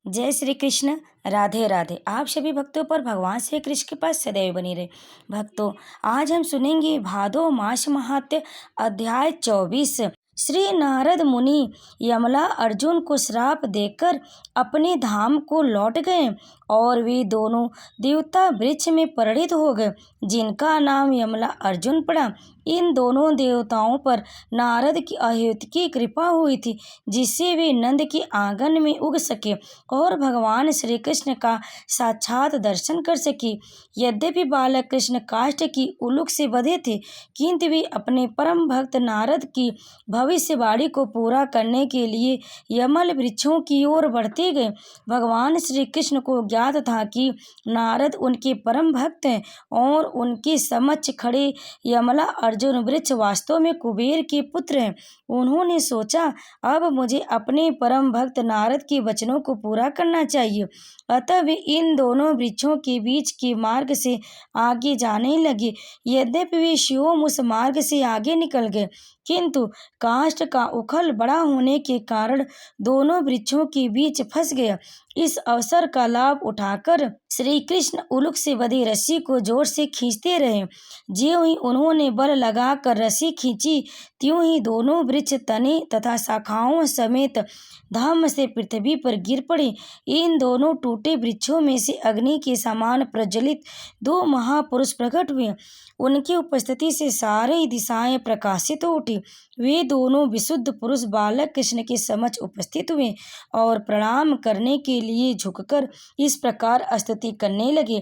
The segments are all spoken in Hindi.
जय श्री कृष्ण। राधे राधे। आप सभी भक्तों पर भगवान श्री कृष्ण के पास सदैव बनी रहे। भक्तों, आज हम सुनेंगे भादो मास महात्म्य अध्याय 24। श्री नारद मुनि यमला अर्जुन को श्राप देकर अपने धाम को लौट गए और वे दोनों देवता वृक्ष में परिणित हो गए, जिनका नाम यमला अर्जुन पड़ा। इन दोनों देवताओं पर नारद की अहेतुकी कृपा हुई थी, जिससे वे नंद के आंगन में उग सके और भगवान श्री कृष्ण का साक्षात दर्शन कर सके। यद्यपि बालक कृष्ण काष्ठ की उलूक से बंधे थे, किंतु वे अपने परम भक्त नारद की भविष्यवाणी को पूरा करने के लिए यमल वृक्षों की ओर बढ़ते गए। भगवान श्री कृष्ण को ज्ञात था कि नारद उनके परम भक्त हैं और उनके समक्ष खड़े यमला अर्जुन वृक्ष वास्तव में कुबेर के पुत्र हैं। उन्होंने सोचा, अब मुझे अपने परम भक्त नारद के वचनों को पूरा करना चाहिए। अतः वे इन दोनों वृक्षों के बीच के मार्ग से आगे जाने लगे। यद्यपि वे स्वयं उस मार्ग से आगे निकल गए, किंतु काष्ठ का उखल बड़ा होने के कारण दोनों वृक्षों के बीच फंस गया। इस अवसर का लाभ उठाकर श्री कृष्ण उलूक से बंधी रस्सी को जोर से खींचते रहे। ज्यों ही उन्होंने बल लगाकर रस्सी खींची, त्यों ही दोनों वृक्ष तने तथा शाखाओं समेत धम्म से पृथ्वी पर गिर पड़े। इन दोनों टूटे वृक्षों में से अग्नि के समान प्रज्वलित दो महापुरुष प्रकट हुए। उनकी उपस्थिति से सारी दिशाएं प्रकाशित हो उठी। वे दोनों विशुद्ध पुरुष बालक कृष्ण के समक्ष उपस्थित हुए और प्रणाम करने के लिए झुककर इस प्रकार स्तुति करने लगे।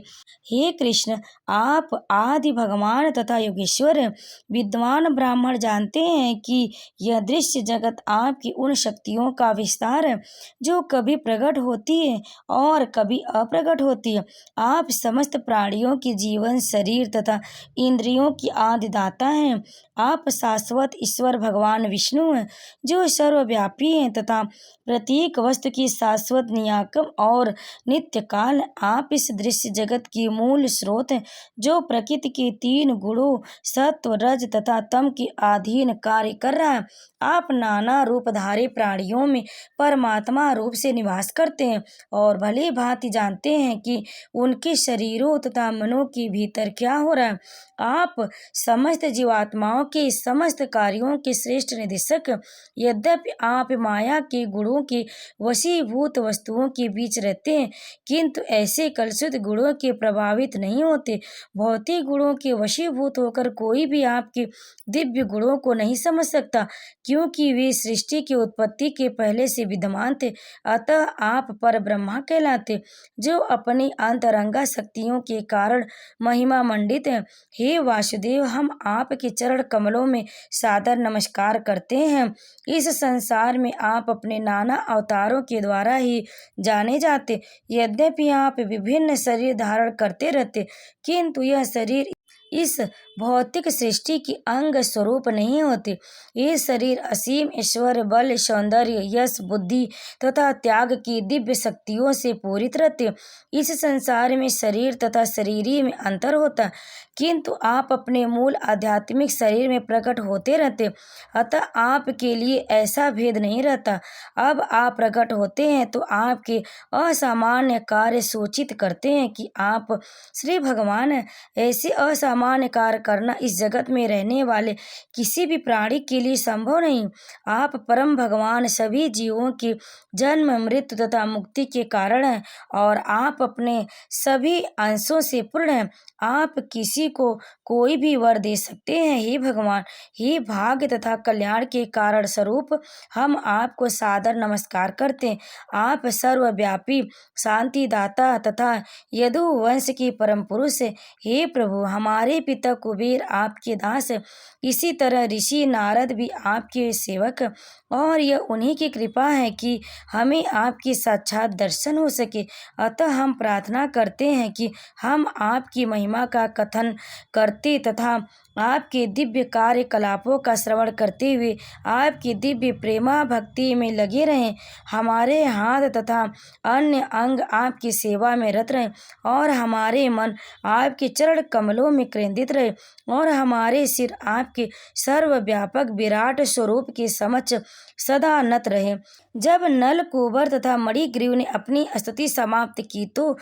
हे कृष्ण, आप आदि भगवान तथा योगेश्वर हैं। विद्वान ब्राह्मण जानते हैं कि यह दृश्य जगत आपकी उन शक्तियों का विस्तार है जो कभी प्रकट होती है और कभी अप्रकट होती है। आप समस्त प्राणियों के जीवन, शरीर तथा इंद्रियों की आदिदाता हैं। आप शाश्वत ईश्वर भगवान विष्णु हैं, जो सर्वव्यापी हैं तथा प्रत्येक वस्तु की शाश्वत नियामक और नित्य काल। आप इस दृश्य जगत की मूल स्रोत हैं, जो प्रकृति के तीन गुणों सत्व, रज तथा तम के अधीन कार्य कर रहा है। आप नाना रूपधारी प्राणियों में परमात्मा रूप से निवास करते हैं और भली भांति जानते हैं कि उनके शरीरों तथा मनों के भीतर क्या हो रहा है। आप समस्त जीवात्माओं के समस्त कार्यों के श्रेष्ठ निदेशक। यद्यपि आप माया के गुणों के वशीभूत वस्तुओं के बीच रहते हैं, किंतु ऐसे कलुषित गुणों के प्रभावित नहीं होते। भौतिक गुणों के वशीभूत होकर कोई भी आपके दिव्य गुणों को नहीं समझ सकता, क्योंकि वे सृष्टि की उत्पत्ति के पहले से विद्यमान थे। अतः आप पर ब्रह्मा कहलाते, जो अपनी अंतरंगा शक्तियों के कारण महिमा मंडित हैं। हे वासुदेव, हम आपके चरण कमलों में सादर नमस्कार करते हैं। इस संसार में आप अपने नाना अवतारों के द्वारा ही जाने जाते। यद्यपि आप विभिन्न शरीर धारण करते रहते, किंतु यह शरीर इस भौतिक सृष्टि की अंग स्वरूप नहीं होते। ये शरीर असीम ऐश्वर्य, बल, सौंदर्य, यश, बुद्धि तथा त्याग की दिव्य शक्तियों से पूरित रहते। इस संसार में शरीर तथा शरीरी में अंतर होता है, किंतु आप अपने मूल आध्यात्मिक शरीर में प्रकट होते रहते। अतः आपके लिए ऐसा भेद नहीं रहता। अब आप प्रकट होते हैं तो आपके असामान्य कार्य सूचित करते हैं कि आप श्री भगवान हैं। ऐसे असामान्य कार्य करना इस जगत में रहने वाले किसी भी प्राणी के लिए संभव नहीं। आप परम भगवान सभी जीवों के जन्म, मृत्यु तथा मुक्ति के कारण हैं और आप अपने सभी अंशों से पूर्ण हैं। आप किसी को कोई भी वर दे सकते हैं। हे भगवान, हे भाग्य तथा कल्याण के कारण स्वरूप, हम आपको सादर नमस्कार करते हैं। आप सर्वव्यापी, शांतिदाता तथा यदु वंश के परम पुरुष हैं। हे प्रभु, हमारे पिता कुबेर आपके दास हैं। इसी तरह ऋषि नारद भी आपके सेवक हैं और यह उन्हीं की कृपा है कि हमें आपकी साक्षात दर्शन हो सके। अतः हम प्रार्थना करते हैं कि हम आपकी महिमा का कथन करते तथा आपके दिव्य कार्यकलापों का श्रवण करते हुए आपकी दिव्य प्रेमा भक्ति में लगे रहें। हमारे हाथ तथा अन्य अंग आपकी सेवा में रत रहें और हमारे मन आपके चरण कमलों में केंद्रित रहे और हमारे सिर आपके सर्वव्यापक विराट स्वरूप के समक्ष सदा नत रहे। जब नल कुंवर तथा मणिग्रीव ने अपनी स्तुति समाप्त की तो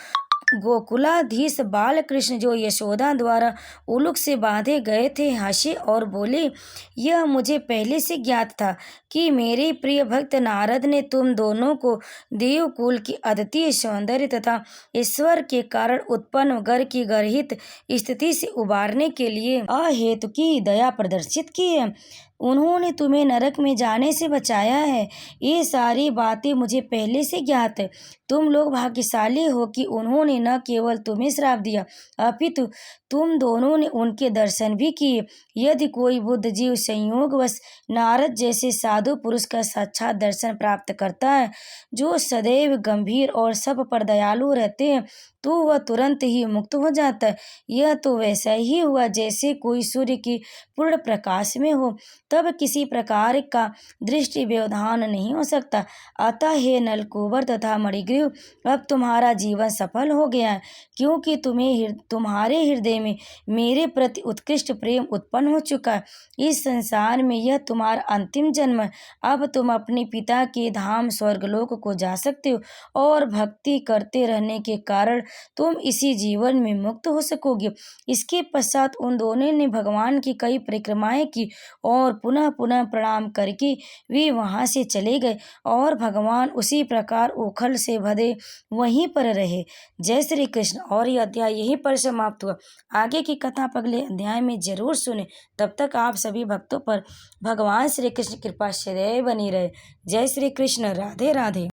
गोकुलाधीश बाल कृष्ण, जो यशोदा द्वारा उलूक से बांधे गए थे, हंसे और बोले, यह मुझे पहले से ज्ञात था कि मेरे प्रिय भक्त नारद ने तुम दोनों को देवकुल की अद्वितीय सौंदर्य तथा ईश्वर के कारण उत्पन्न गर की गर्हित स्थिति से उबारने के लिए अहेतु की दया प्रदर्शित की है। उन्होंने तुम्हें नरक में जाने से बचाया है। ये सारी बातें मुझे पहले से ज्ञात है। तुम लोग भाग्यशाली हो कि उन्होंने न केवल तुम्हें श्राप दिया अपितु तुम दोनों ने उनके दर्शन भी किए। यदि कोई बुद्ध जीव संयोगवश नारद जैसे साधु पुरुष का साक्षात दर्शन प्राप्त करता है, जो सदैव गंभीर और सब पर दयालु रहते हैं, तो वह तुरंत ही मुक्त हो जाता है। यह तो वैसा ही हुआ जैसे कोई सूर्य की पूर्ण प्रकाश में हो, तब किसी प्रकार का दृष्टि व्यवधान नहीं हो सकता। अतः हे नलकुबर तथा मणिग्रीव, अब तुम्हारा जीवन सफल हो गया है, क्योंकि तुम्हारे हृदय में मेरे प्रति उत्कृष्ट प्रेम उत्पन्न हो चुका है। इस संसार में यह तुम्हारा अंतिम जन्म है। अब तुम अपने पिता के धाम स्वर्गलोक को जा सकते हो और भक्ति करते रहने के कारण तुम इसी जीवन में मुक्त हो सकोगे। इसके पश्चात उन दोनों ने भगवान की कई परिक्रमाएं की और पुनः पुनः प्रणाम करके वे वहां से चले गए और भगवान उसी प्रकार उखल से भदे वहीं पर रहे। जय श्री कृष्ण। और यह अध्याय यहीं पर समाप्त हुआ। आगे की कथा आप अगले अध्याय में जरूर सुने। तब तक आप सभी भक्तों पर भगवान श्री कृष्ण कृपा सदैव बनी रहे। जय श्री कृष्ण। राधे राधे।